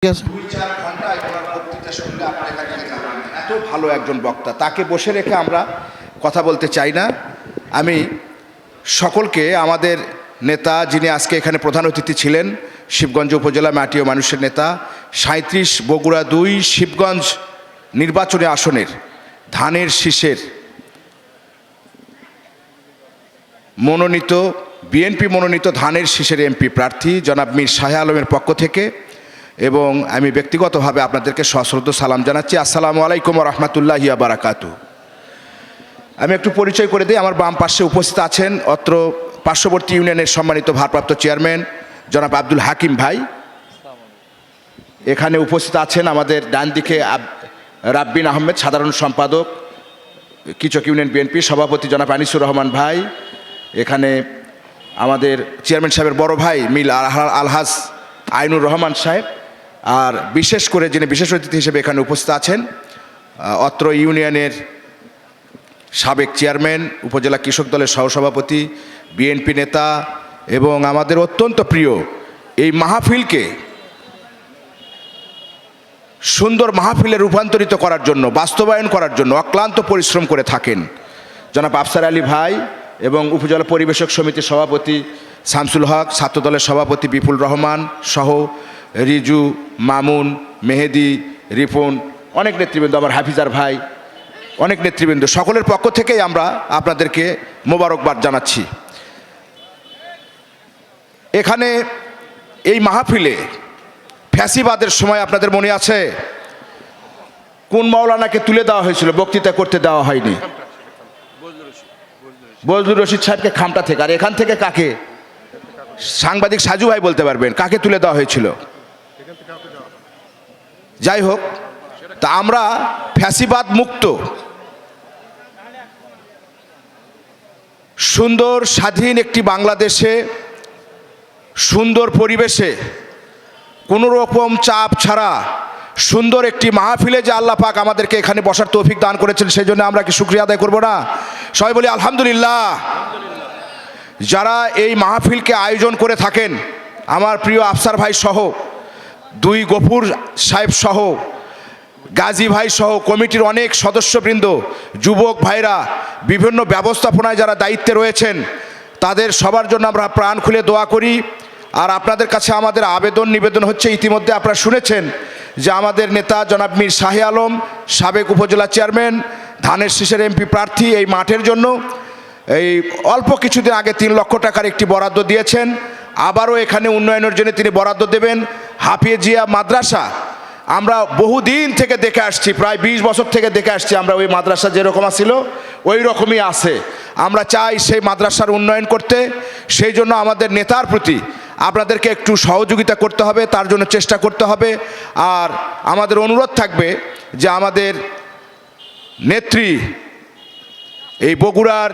ঠিক আছে। 2-4 ঘন্টায় ওনার বক্তৃতা শুনলে আপনার এখান থেকে যাবেন। এত ভালো একজন বক্তা, তাকে বসে রেখে আমরা কথা বলতে চাই না। আমি সকলকে, আমাদের নেতা যিনি আজকে এখানে প্রধান অতিথি ছিলেন, শিবগঞ্জ উপজেলা মাটি ও মানুষের নেতা, 37 বগুড়া 2 শিবগঞ্জ নির্বাচনী আসনের ধানের শীষের মনোনীত, বিএনপি মনোনীত ধানের শীষের এমপি প্রার্থী জনাব মীর শাহ আলমের পক্ষ থেকে এবং আমি ব্যক্তিগতভাবে আপনাদেরকে সশ্রদ্ধ সালাম জানাচ্ছি। আসসালামু আলাইকুম ওয়া রাহমাতুল্লাহি ওয়া বারাকাতুহু। আমি একটু পরিচয় করে দিই। আমার বাম পাশে উপস্থিত আছেন অত্র পার্শ্ববর্তী ইউনিয়নের সম্মানিত ভারপ্রাপ্ত চেয়ারম্যান জনাব আব্দুল হাকিম ভাই। এখানে উপস্থিত আছেন আমাদের ডান দিকে রাব্বিন আহমেদ, সাধারণ সম্পাদক কিচক ইউনিয়ন বিএনপি, সভাপতি জনাব আনিসুর রহমান ভাই। এখানে আমাদের চেয়ারম্যান সাহেবের বড় ভাই মিল আলহাজ আইনুর রহমান সাহেব। আর বিশেষ করে যিনি বিশেষ অতিথি হিসেবে এখানে উপস্থিত আছেন অত্র ইউনিয়নের সাবেক চেয়ারম্যান, উপজেলা কৃষক দলের সহসভাপতি, বিএনপি নেতা এবং আমাদের অত্যন্ত প্রিয় এই মাহফিলকে সুন্দর মাহফিলে রূপান্তরিত করার জন্য, বাস্তবায়ন করার জন্য অক্লান্ত পরিশ্রম করে থাকেন জনাব আফসার আলী ভাই এবং উপজেলা পরিবেশক সমিতির সভাপতি শামসুল হক, ছাত্রদলের সভাপতি বিপুল রহমান সহ রিজু, মামুন, মেহেদি, রিপন, অনেক নেতৃবৃন্দ, আমার হাফিজার ভাই, অনেক নেতৃবৃন্দ, সকলের পক্ষ থেকেই আমরা আপনাদেরকে মোবারকবাদ জানাচ্ছি। এখানে এই মাহফিলে ফ্যাসিবাদের সময় আপনাদের মনে আছে কোন মাওলানাকে তুলে দেওয়া হয়েছিল, বক্তৃতা করতে দেওয়া হয়নি? বজলুর রশিদ সাহেবকে খামটা থেকে। আর এখান থেকে কাকে? সাংবাদিক সাজু ভাই বলতে পারবেন কাকে তুলে দেওয়া হয়েছিল? যাই হোক, তা আমরা ফ্যাসিবাদ মুক্ত সুন্দর স্বাধীন একটি বাংলাদেশে, সুন্দর পরিবেশে, কোনো রকম চাপ ছাড়া সুন্দর একটি মাহফিলে যে আল্লাহ পাক আমাদেরকে এখানে বসার তৌফিক দান করেছেন, সেই জন্য আমরা কি শুকরিয়া আদায় করব না? সবাই বলি আলহামদুলিল্লাহ। যারা এই মাহফিলকে আয়োজন করে থাকেন, আমার প্রিয় আফসার ভাই সহ, 2 গফুর সাহেব সহ, গাজী ভাই সহ, কমিটির অনেক সদস্যবৃন্দ, যুবক ভাইরা, বিভিন্ন ব্যবস্থাপনায় যারা দায়িত্বে রয়েছেন, তাদের সবার জন্য আমরা প্রাণ খুলে দোয়া করি। আর আপনাদের কাছে আমাদের আবেদন নিবেদন হচ্ছে, ইতিমধ্যে আপনারা শুনেছেন যে আমাদের নেতা জনাব মীর শাহ আলম, সাবেক উপজেলা চেয়ারম্যান, ধানের শীষের এমপি প্রার্থী, এই মাঠের জন্য এই অল্প কিছুদিন আগে 3 লক্ষ টাকার একটি বরাদ্দ দিয়েছেন। আবারও এখানে উন্নয়নের জন্য তিনি বরাদ্দ দেবেন। হাফিজিয়া মাদ্রাসা আমরা বহুদিন থেকে দেখে আসছি, প্রায় 20 বছর থেকে দেখে আসছি আমরা, ওই মাদ্রাসা যেরকম ছিল ওই রকমই আছে। আমরা চাই সেই মাদ্রাসার উন্নয়ন করতে। সেই জন্য আমাদের নেতার প্রতি আপনাদেরকে একটু সহযোগিতা করতে হবে, তার জন্য চেষ্টা করতে হবে। আর আমাদের অনুরোধ থাকবে যে আমাদের নেত্রী, এই বগুড়ার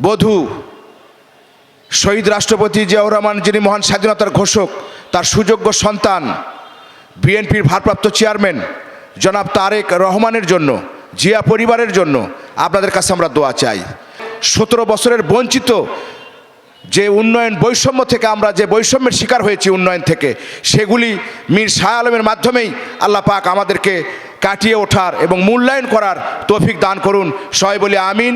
বধূ, শহীদ রাষ্ট্রপতি জিয়াউর রহমান, যিনি মহান স্বাধীনতার ঘোষক, তার সুযোগ্য সন্তান বিএনপির ভারপ্রাপ্ত চেয়ারম্যান জনাব তারেক রহমানের জন্য, জিয়া পরিবারের জন্য আপনাদের কাছে আমরা দোয়া চাই। 17 বছরের বঞ্চিত যে উন্নয়ন বৈষম্য থেকে, আমরা যে বৈষম্যের শিকার হয়েছি উন্নয়ন থেকে, সেগুলি মীর শাহ আলমের মাধ্যমেই আল্লাহ পাক আমাদেরকে কাটিয়ে ওঠার এবং মূল্যায়ন করার তৌফিক দান করুন। সবাই বলি আমিন।